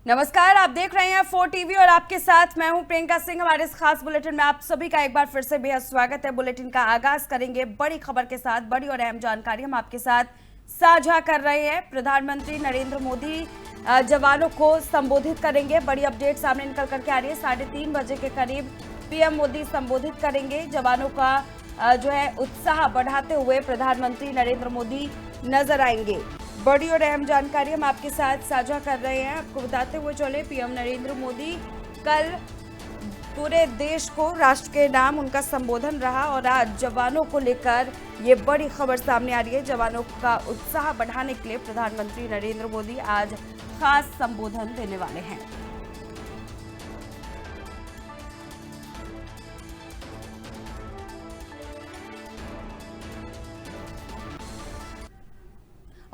नमस्कार, आप देख रहे हैं 4 टीवी और आपके साथ मैं हूं प्रियंका सिंह। हमारे इस खास बुलेटिन में आप सभी का एक बार फिर से बेहद स्वागत है। बुलेटिन का आगाज करेंगे बड़ी खबर के साथ। बड़ी और अहम जानकारी हम आपके साथ साझा कर रहे हैं। प्रधानमंत्री नरेंद्र मोदी जवानों को संबोधित करेंगे। बड़ी अपडेट सामने निकल करके आ रही है। 3:30 बजे के करीब पीएम मोदी संबोधित करेंगे। जवानों का जो है उत्साह बढ़ाते हुए प्रधानमंत्री नरेंद्र मोदी नजर आएंगे। बड़ी और अहम जानकारी हम आपके साथ साझा कर रहे हैं। आपको बताते हुए चले, पीएम नरेंद्र मोदी कल पूरे देश को राष्ट्र के नाम उनका संबोधन रहा और आज जवानों को लेकर ये बड़ी खबर सामने आ रही है। जवानों का उत्साह बढ़ाने के लिए प्रधानमंत्री नरेंद्र मोदी आज खास संबोधन देने वाले हैं।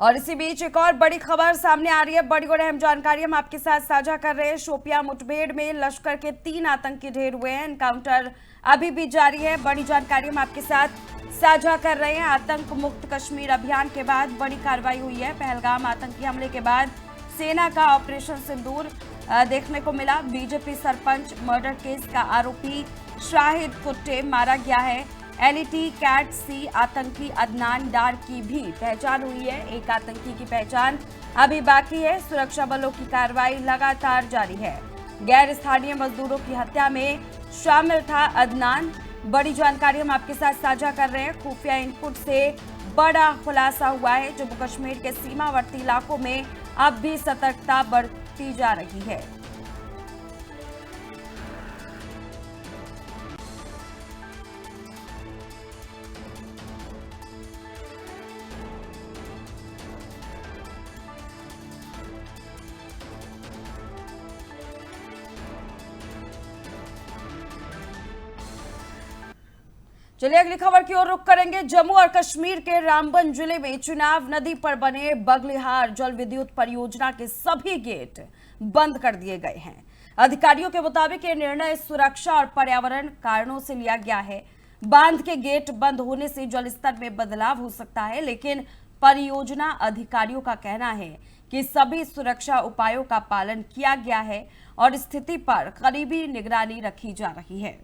और इसी बीच एक और बड़ी खबर सामने आ रही है। बड़ी और अहम जानकारी हम आपके साथ साझा कर रहे हैं। शोपियां मुठभेड़ में लश्कर के 3 आतंकी ढेर हुए हैं। एनकाउंटर अभी भी जारी है। बड़ी जानकारी हम आपके साथ साझा कर रहे हैं। आतंक मुक्त कश्मीर अभियान के बाद बड़ी कार्रवाई हुई है। पहलगाम आतंकी हमले के बाद सेना का ऑपरेशन सिंदूर देखने को मिला। बीजेपी सरपंच मर्डर केस का आरोपी शाहिद कुट्टे मारा गया है। एलईटी कैट सी आतंकी अदनान डार की भी पहचान हुई है। एक आतंकी की पहचान अभी बाकी है। सुरक्षा बलों की कार्रवाई लगातार जारी है। गैर स्थानीय मजदूरों की हत्या में शामिल था अदनान। बड़ी जानकारी हम आपके साथ साझा कर रहे हैं। खुफिया इनपुट से बड़ा खुलासा हुआ है। जम्मू कश्मीर के सीमावर्ती इलाकों में अब भी सतर्कता बरती जा रही है। चलिए अगली खबर की ओर रुख करेंगे। जम्मू और कश्मीर के रामबन जिले में चुनाव नदी पर बने बगलिहार जल विद्युत परियोजना के सभी गेट बंद कर दिए गए हैं। अधिकारियों के मुताबिक ये निर्णय सुरक्षा और पर्यावरण कारणों से लिया गया है। बांध के गेट बंद होने से जल स्तर में बदलाव हो सकता है, लेकिन परियोजना अधिकारियों का कहना है कि सभी सुरक्षा उपायों का पालन किया गया है और स्थिति पर करीबी निगरानी रखी जा रही है।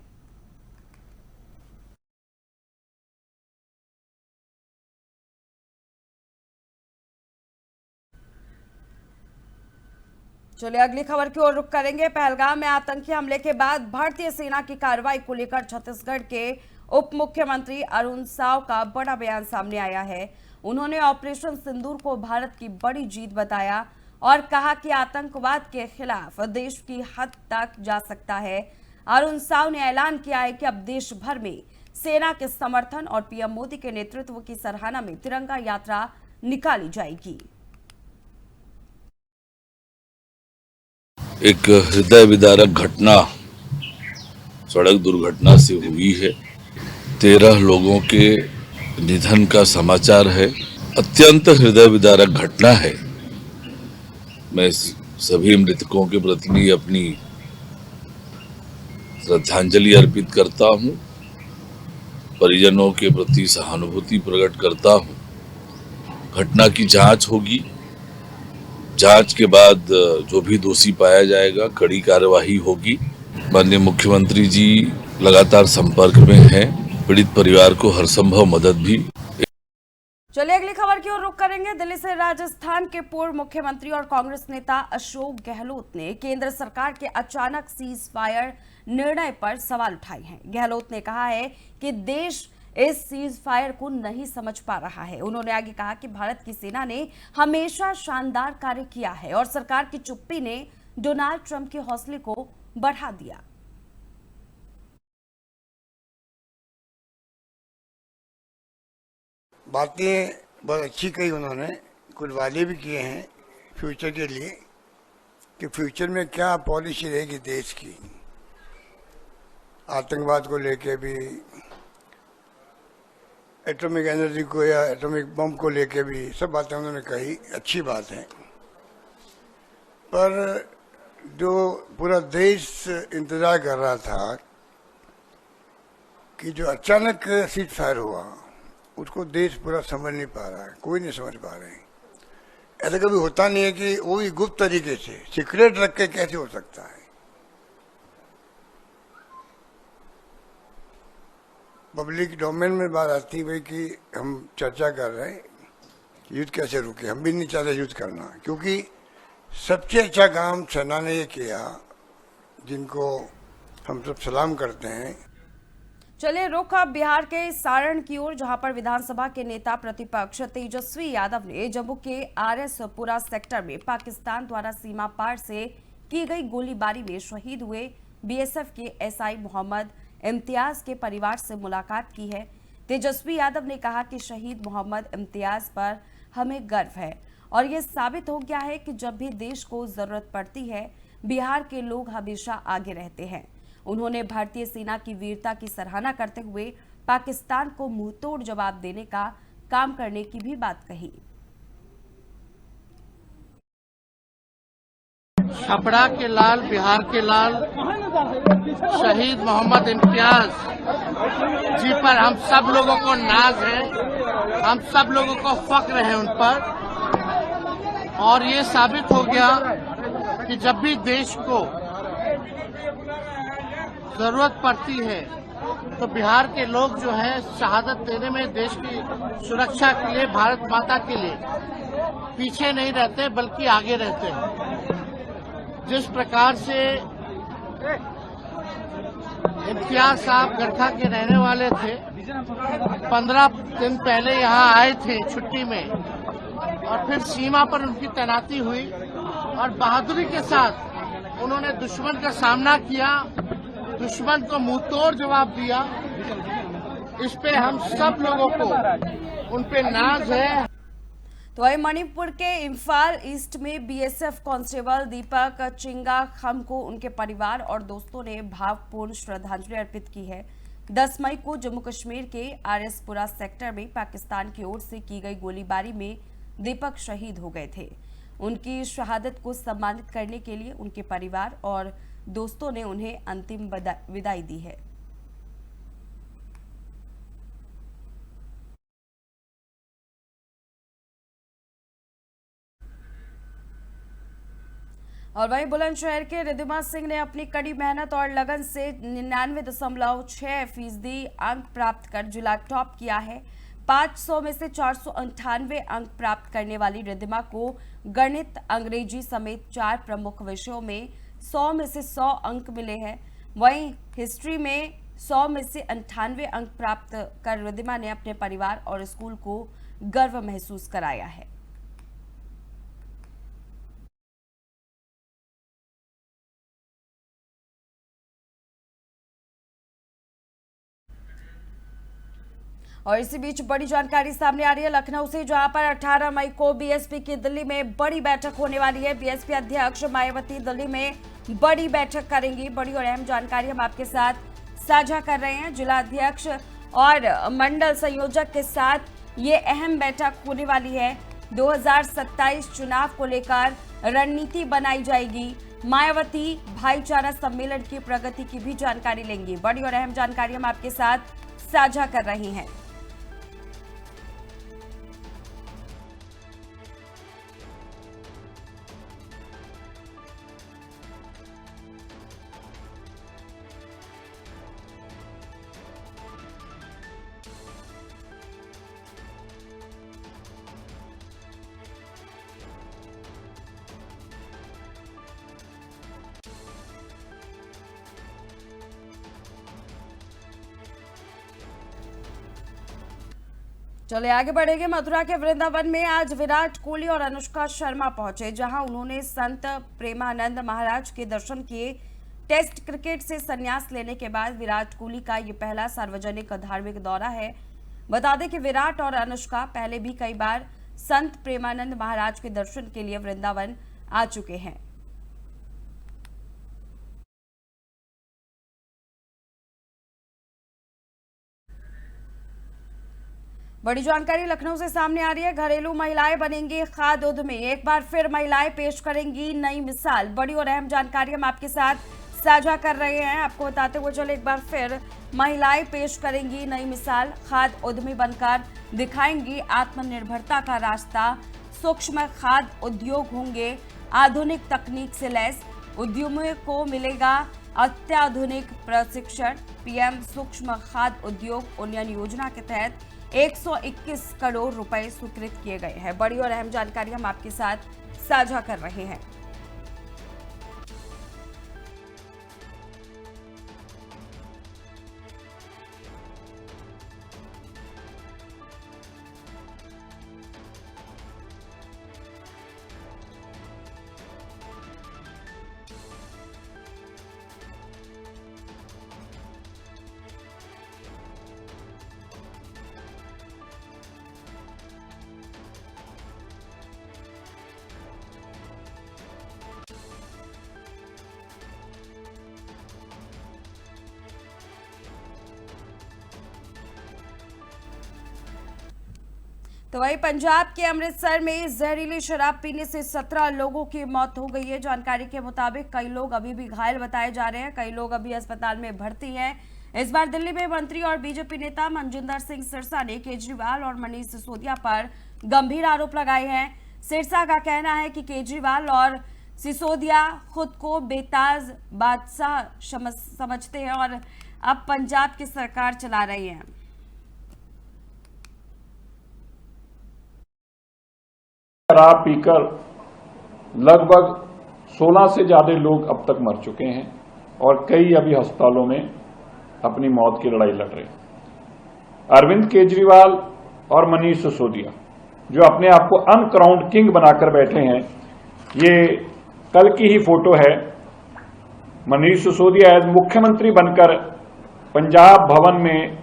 चलिए अगली खबर की ओर रुख करेंगे। पहलगाम में आतंकी हमले के बाद भारतीय सेना की कार्रवाई को लेकर छत्तीसगढ़ के उप मुख्यमंत्री अरुण साव का बड़ा बयान सामने आया है। उन्होंने ऑपरेशन सिंदूर को भारत की बड़ी जीत बताया और कहा कि आतंकवाद के खिलाफ देश की हद तक जा सकता है। अरुण साव ने ऐलान किया है कि अब देश भर में सेना के समर्थन और पीएम मोदी के नेतृत्व की सराहना में तिरंगा यात्रा निकाली जाएगी। एक हृदय विदारक घटना सड़क दुर्घटना से हुई है। 13 लोगों के निधन का समाचार है। अत्यंत हृदय विदारक घटना है। मैं सभी मृतकों के प्रति अपनी श्रद्धांजलि अर्पित करता हूं, परिजनों के प्रति सहानुभूति प्रकट करता हूं। घटना की जांच होगी। जांच के बाद जो भी दोषी पाया जाएगा कड़ी कार्यवाही होगी। माननीय मुख्यमंत्री जी लगातार संपर्क में हैं। पीड़ित परिवार को हर संभव मदद भी। चलिए अगली खबर की ओर रुख करेंगे। दिल्ली से राजस्थान के पूर्व मुख्यमंत्री और कांग्रेस नेता अशोक गहलोत ने केंद्र सरकार के अचानक सीज फायर निर्णय पर सवाल उठाए हैं। गहलोत ने कहा है कि देश इस सीज फायर को नहीं समझ पा रहा है। उन्होंने आगे कहा कि भारत की सेना ने हमेशा शानदार कार्य किया है और सरकार की चुप्पी ने डोनाल्ड ट्रंप के हौसले को बढ़ा दिया। बातें बहुत अच्छी कही उन्होंने, कुछ वादे भी किए हैं फ्यूचर के लिए कि फ्यूचर में क्या पॉलिसी रहेगी देश की। आतंकवाद को लेके भी, एटॉमिक एनर्जी को या एटॉमिक बम को लेके भी सब बातें उन्होंने कही। अच्छी बात है, पर जो पूरा देश इंतजार कर रहा था कि जो अचानक सीज फायर हुआ उसको देश पूरा समझ नहीं पा रहा है। कोई नहीं समझ पा रहे हैं। ऐसा कभी होता नहीं है कि वो भी गुप्त तरीके से सीक्रेट रख के कैसे हो सकता है। पब्लिक डोमेन में बात आती है भाई कि हम चर्चा कर रहे हैं कि युद्ध कैसे रुके। हम भी नहीं चाहते युद्ध करना, क्योंकि सबसे अच्छा काम सेना ने ये किया, जिनको हम सब सलाम करते हैं। चलिए रुख अब बिहार के सारण की ओर, जहां पर विधानसभा के नेता प्रतिपक्ष तेजस्वी यादव ने जम्मू के आरएसपुरा सेक्टर में पाकिस्तान द्वारा सीमा पार से की गई गोलीबारी में शहीद हुए बीएसएफ के एसआई मोहम्मद इम्तियाज के परिवार से मुलाकात की है। तेजस्वी यादव ने कहा कि शहीद मोहम्मद इम्तियाज पर हमें गर्व है और ये साबित हो गया है कि जब भी देश को जरूरत पड़ती है बिहार के लोग हमेशा आगे रहते हैं। उन्होंने भारतीय सेना की वीरता की सराहना करते हुए पाकिस्तान को मुंहतोड़ जवाब देने का काम करने की भी बात कही। छपरा के लाल, बिहार के लाल शहीद मोहम्मद इम्तियाज जी पर हम सब लोगों को नाज है, हम सब लोगों को फक्र है उन पर। और ये साबित हो गया कि जब भी देश को जरूरत पड़ती है तो बिहार के लोग जो है शहादत देने में, देश की सुरक्षा के लिए, भारत माता के लिए पीछे नहीं रहते बल्कि आगे रहते हैं। जिस प्रकार से इम्तियाज साहब गरखा के रहने वाले थे, 15 दिन पहले यहाँ आए थे छुट्टी में और फिर सीमा पर उनकी तैनाती हुई और बहादुरी के साथ उन्होंने दुश्मन का सामना किया, दुश्मन को मुंहतोड़ जवाब दिया। इस पे हम सब लोगों को उन पे नाज है। तो वही मणिपुर के इम्फाल ईस्ट में बीएसएफ कांस्टेबल दीपक चिंगाखम को उनके परिवार और दोस्तों ने भावपूर्ण श्रद्धांजलि अर्पित की है। 10 मई को जम्मू कश्मीर के आरएसपुरा सेक्टर में पाकिस्तान की ओर से की गई गोलीबारी में दीपक शहीद हो गए थे। उनकी शहादत को सम्मानित करने के लिए उनके परिवार और दोस्तों ने उन्हें अंतिम विदाई दी है। और वहीं बुलंदशहर के रिद्धिमा सिंह ने अपनी कड़ी मेहनत और लगन से 99.6% अंक प्राप्त कर जिला टॉप किया है। 500 में से 498 अंक प्राप्त करने वाली रिद्धिमा को गणित, अंग्रेजी समेत 4 प्रमुख विषयों में 100 में से 100 अंक मिले हैं। वहीं हिस्ट्री में 100 में से 98 अंक प्राप्त कर रिद्धिमा ने अपने परिवार और स्कूल को गर्व महसूस कराया है। और इसी बीच बड़ी जानकारी सामने आ रही है लखनऊ से, जहां पर 18 मई को बीएसपी की दिल्ली में बड़ी बैठक होने वाली है। बीएसपी अध्यक्ष मायावती दिल्ली में बड़ी बैठक करेंगी। बड़ी और अहम जानकारी हम आपके साथ साझा कर रहे हैं। जिला अध्यक्ष और मंडल संयोजक के साथ ये अहम बैठक होने वाली है। 2027 चुनाव को लेकर रणनीति बनाई जाएगी। मायावती भाईचारा सम्मेलन की प्रगति की भी जानकारी लेंगी। बड़ी और अहम जानकारी हम आपके साथ साझा कर रही हैं। चलिए आगे बढ़ेंगे। मथुरा के वृंदावन में आज विराट कोहली और अनुष्का शर्मा पहुंचे, जहां उन्होंने संत प्रेमानंद महाराज के दर्शन किए। टेस्ट क्रिकेट से संन्यास लेने के बाद विराट कोहली का ये पहला सार्वजनिक धार्मिक दौरा है। बता दें कि विराट और अनुष्का पहले भी कई बार संत प्रेमानंद महाराज के दर्शन के लिए वृंदावन आ चुके हैं। बड़ी जानकारी लखनऊ से सामने आ रही है। घरेलू महिलाएं बनेंगी खाद्य उद्यमी, एक बार फिर महिलाएं पेश करेंगी नई मिसाल। बड़ी और अहम जानकारी हम आपके साथ साझा कर रहे हैं। आपको बताते हुए चले एक बार फिर महिलाएं पेश करेंगी नई मिसाल। खाद्य उद्यमी बनकर दिखाएंगी आत्मनिर्भरता का रास्ता। सूक्ष्म खाद्य उद्योग होंगे आधुनिक तकनीक से लैस। उद्यमियों को मिलेगा अत्याधुनिक प्रशिक्षण। पीएम सूक्ष्म खाद्य उद्योग उन्नयन योजना के तहत 121 करोड़ रुपए स्वीकृत किए गए हैं। बड़ी और अहम जानकारी हम आपके साथ साझा कर रहे हैं। तो वहीं पंजाब के अमृतसर में जहरीली शराब पीने से 17 लोगों की मौत हो गई है। जानकारी के मुताबिक कई लोग अभी भी घायल बताए जा रहे हैं, कई लोग अभी अस्पताल में भर्ती हैं। इस बार दिल्ली में मंत्री और बीजेपी नेता मनजिंदर सिंह सिरसा ने केजरीवाल और मनीष सिसोदिया पर गंभीर आरोप लगाए हैं। सिरसा का कहना है कि केजरीवाल और सिसोदिया खुद को बेताज बादशाह समझते हैं और अब पंजाब की सरकार चला रही है। शराब पीकर लगभग 16 से ज्यादा लोग अब तक मर चुके हैं और कई अभी अस्पतालों में अपनी मौत की लड़ाई लड़ रहे हैं। अरविंद केजरीवाल और मनीष सिसोदिया जो अपने आप को अनक्राउंड किंग बनाकर बैठे हैं, ये कल की ही फोटो है। मनीष सिसोदिया एज मुख्यमंत्री बनकर पंजाब भवन में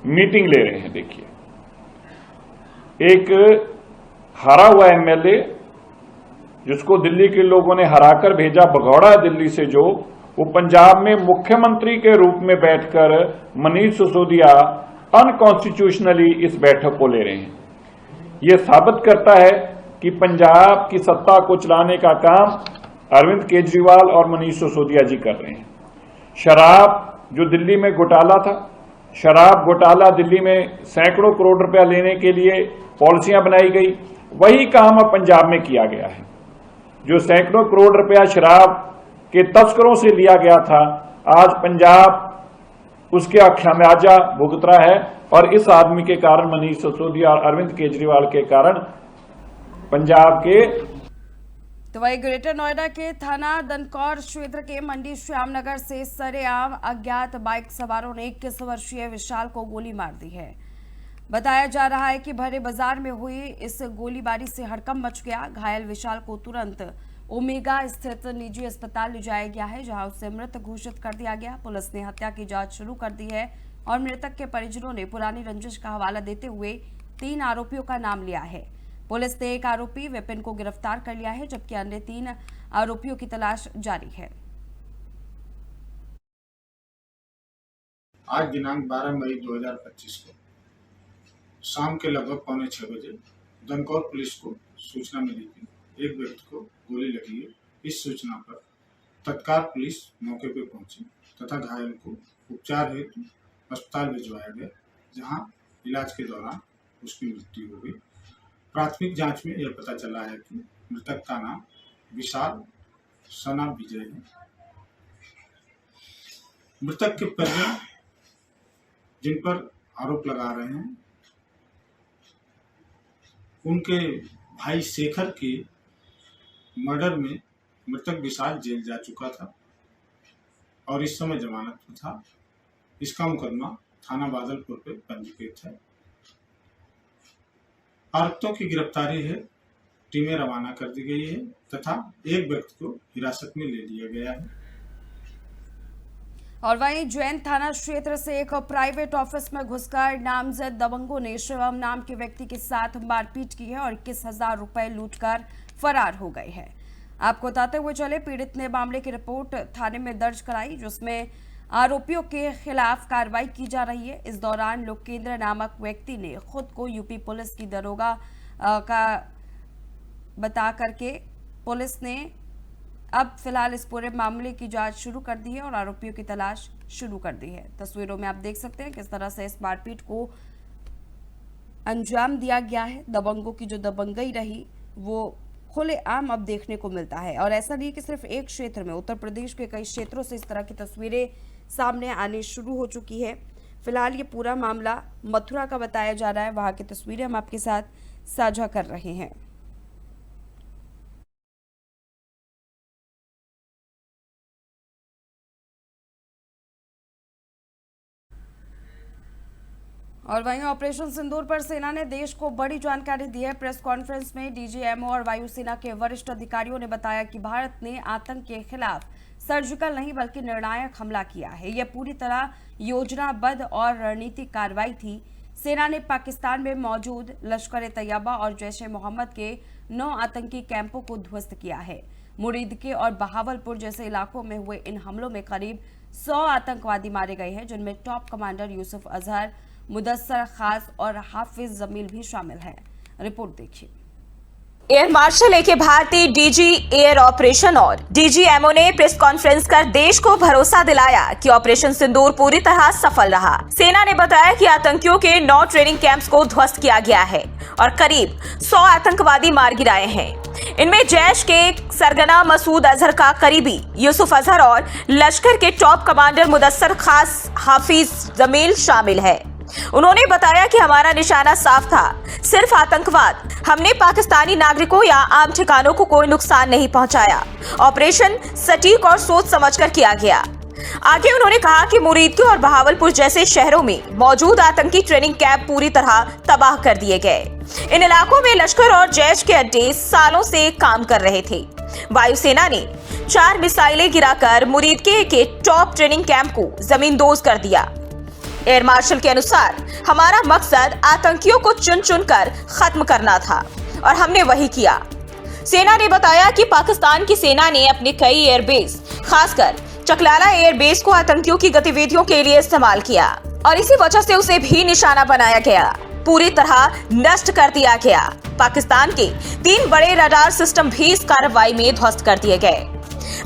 मीटिंग ले रहे हैं। देखिए, एक हारा हुआ एमएलए जिसको दिल्ली के लोगों ने हराकर भेजा भगौड़ा दिल्ली से, जो वो पंजाब में मुख्यमंत्री के रूप में बैठकर मनीष सिसोदिया अनकॉन्स्टिट्यूशनली इस बैठक को ले रहे हैं। ये साबित करता है कि पंजाब की सत्ता को चलाने का काम अरविंद केजरीवाल और मनीष सिसोदिया जी कर रहे हैं। शराब जो दिल्ली में घोटाला था, शराब घोटाला दिल्ली में सैकड़ों करोड़ रुपया लेने के लिए पॉलिसियां बनाई गई, वही काम अब पंजाब में किया गया है। जो सैकड़ों करोड़ रुपया शराब के तस्करों से लिया गया था, आज पंजाब उसके खामियाजा भुगत रहा है और इस आदमी के कारण, मनीष सिसोदिया और अरविंद केजरीवाल के कारण पंजाब के। तो वही ग्रेटर नोएडा के थाना दनकौर क्षेत्र के मंडी श्यामनगर से सरेआम अज्ञात बाइक सवारों ने 21 वर्षीय विशाल को गोली मार दी है। बताया जा रहा है कि भरे बाजार में हुई इस गोलीबारी से हड़कंप मच गया। घायल विशाल को तुरंत ओमेगा स्थित निजी अस्पताल ले जाया गया है, जहां उसे मृत घोषित कर दिया गया। पुलिस ने हत्या की जांच शुरू कर दी है और मृतक के परिजनों ने पुरानी रंजिश का हवाला देते हुए 3 आरोपियों का नाम लिया है। पुलिस ने एक आरोपी विपिन को गिरफ्तार कर लिया है, जबकि अन्य 3 आरोपियों की तलाश जारी है। आज दिनांक 12 मई 2025 को शाम के लगभग 5:45 बजे दनकौर पुलिस को सूचना मिली कि एक व्यक्ति को गोली लगी है। इस सूचना पर तत्काल पुलिस मौके पर पहुंची तथा घायल को उपचार हेतु अस्पताल भिजवाया गया, जहां इलाज के दौरान उसकी मृत्यु हो गई। प्राथमिक जांच में यह पता चला है कि मृतक का नाम विशाल सना विजय है। मृतक के परिजन जिन पर आरोप लगा रहे हैं, उनके भाई शेखर के मर्डर में मृतक विशाल जेल जा चुका था और इस समय जमानत पर था। इसका मुकदमा थाना बादलपुर पे पंजीकृत है। आरोपियों की गिरफ्तारी है टीमें रवाना कर दी गई है तथा एक व्यक्ति को हिरासत में ले लिया गया है। और वहीं जैन थाना क्षेत्र से एक प्राइवेट ऑफिस में घुसकर नामजद दबंगों ने शिवम नाम के व्यक्ति के साथ मारपीट की है और 21,000 रुपए लूटकर फरार हो गए हैं। आपको बताते हुए चले, पीड़ित ने मामले की रिपोर्ट थाने में दर्ज कराई, जिसमें आरोपियों के खिलाफ कार्रवाई की जा रही है। इस दौरान लोकेंद्र नामक व्यक्ति ने खुद को यूपी पुलिस की दरोगा का बता करके पुलिस ने अब फिलहाल इस पूरे मामले की जांच शुरू कर दी है और आरोपियों की तलाश शुरू कर दी है। तस्वीरों में आप देख सकते हैं किस तरह से इस मारपीट को अंजाम दिया गया है। दबंगों की जो दबंगई रही वो खुलेआम अब देखने को मिलता है। और ऐसा नहीं कि सिर्फ एक क्षेत्र में, उत्तर प्रदेश के कई क्षेत्रों से इस तरह की तस्वीरें सामने आनी शुरू हो चुकी है। फिलहाल ये पूरा मामला मथुरा का बताया जा रहा है, वहां की तस्वीरें हम आपके साथ साझा कर रहे हैं। और वहीं ऑपरेशन सिंदूर पर सेना ने देश को बड़ी जानकारी दी है। प्रेस कॉन्फ्रेंस में डीजीएमओ और वायुसेना के वरिष्ठ अधिकारियों ने बताया कि भारत ने आतंक के खिलाफ सर्जिकल नहीं बल्कि निर्णायक हमला किया है। यह पूरी तरह योजनाबद्ध और रणनीतिक कार्रवाई थी। सेना ने पाकिस्तान में मौजूद लश्कर-ए-तैयबा और जैश-ए-मोहम्मद के 9 आतंकी कैंपों को ध्वस्त किया है। मुरीदके और बहावलपुर जैसे इलाकों में हुए इन हमलों में करीब 100 आतंकवादी मारे गए हैं, जिनमें टॉप कमांडर यूसुफ अजहर, मुदस्सर खास और हाफिज जमील भी शामिल हैं। रिपोर्ट देखिए। एयर मार्शल ए के भारती डीजी एयर ऑपरेशन और डीजीएमओ ने प्रेस कॉन्फ्रेंस कर देश को भरोसा दिलाया कि ऑपरेशन सिंदूर पूरी तरह सफल रहा। सेना ने बताया कि आतंकियों के 9 ट्रेनिंग कैंप्स को ध्वस्त किया गया है और करीब 100 आतंकवादी मार गिराए हैं। इनमें जैश के सरगना मसूद अजहर का करीबी यूसुफ अजहर और लश्कर के टॉप कमांडर मुदस्सर खास, हाफिज जमील शामिल है। उन्होंने बताया कि हमारा निशाना साफ था, सिर्फ आतंकवाद। हमने पाकिस्तानी नागरिकों या आम ठिकानों को कोई नुकसान नहीं पहुंचाया। ऑपरेशन सटीक और सोच समझकर किया गया। आगे उन्होंने कहा कि मुरीदके और बहावलपुर जैसे शहरों में मौजूद आतंकी ट्रेनिंग कैंप पूरी तरह तबाह कर दिए गए। इन इलाकों में लश्कर और जैश के अड्डे सालों से काम कर रहे थे। वायुसेना ने 4 मिसाइलें गिराकर मुरीदके के टॉप ट्रेनिंग कैंप को जमींदोज कर दिया। एयर मार्शल के अनुसार हमारा मकसद आतंकियों को चुन चुन कर खत्म करना था और हमने वही किया। सेना ने बताया कि पाकिस्तान की सेना ने अपने कई एयरबेस, खासकर चकलाला एयरबेस को आतंकियों की गतिविधियों के लिए इस्तेमाल किया और इसी वजह से उसे भी निशाना बनाया गया, पूरी तरह नष्ट कर दिया गया। पाकिस्तान के 3 बड़े रडार सिस्टम भी इस कार्रवाई में ध्वस्त कर दिए गए।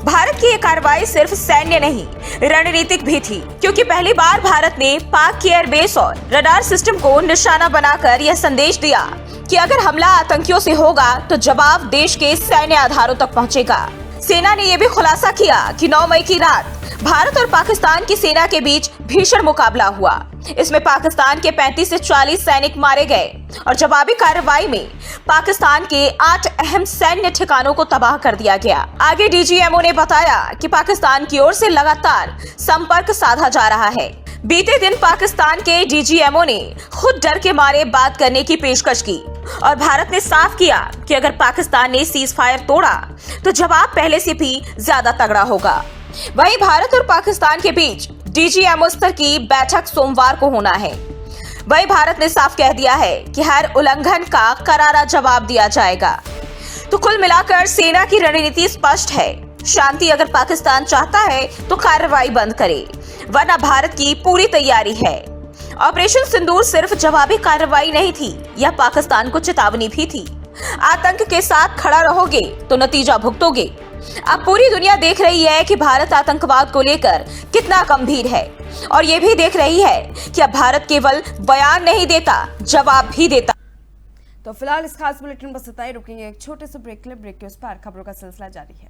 भारत की ये कार्रवाई सिर्फ सैन्य नहीं, रणनीतिक भी थी, क्योंकि पहली बार भारत ने पाक की एयरबेस और रडार सिस्टम को निशाना बनाकर यह संदेश दिया कि अगर हमला आतंकियों से होगा तो जवाब देश के सैन्य आधारों तक पहुंचेगा। सेना ने यह भी खुलासा किया कि 9 मई की रात भारत और पाकिस्तान की सेना के बीच भीषण मुकाबला हुआ। इसमें पाकिस्तान के 35 से 40 सैनिक मारे गए और जवाबी कार्रवाई में पाकिस्तान के 8 अहम सैन्य ठिकानों को तबाह कर दिया गया। आगे डीजीएमओ ने बताया कि पाकिस्तान की ओर से लगातार संपर्क साधा जा रहा है। बीते दिन पाकिस्तान के डीजीएमओ ने खुद डर के मारे बात करने की पेशकश की और भारत ने साफ किया कि अगर पाकिस्तान ने सीज फायर तोड़ा तो जवाब पहले से भी ज्यादा तगड़ा होगा। वहीं भारत और पाकिस्तान के बीच डीजीएमओ स्तर की बैठक सोमवार को होना है। वहीं भारत ने साफ कह दिया है कि हर उल्लंघन का करारा जवाब दिया जाएगा। तो कुल मिलाकर सेना की रणनीति स्पष्ट है। शांति अगर पाकिस्तान चाहता है तो कार्रवाई बंद करे, वरना भारत की पूरी तैयारी है। ऑपरेशन सिंदूर सिर्फ जवाबी कार्रवाई नहीं थी, यह पाकिस्तान को चेतावनी भी थी। आतंक के साथ खड़ा रहोगे तो नतीजा भुगतोगे। अब पूरी दुनिया देख रही है कि भारत आतंकवाद को लेकर कितना गंभीर है और ये भी देख रही है कि अब भारत केवल बयान नहीं देता, जवाब भी देता। तो फिलहाल इस खास बुलेटिन बस इतना ही। रुकेंगे एक छोटे से ब्रेक के लिए। ब्रेक के उस पार खबरों का सिलसिला जारी है।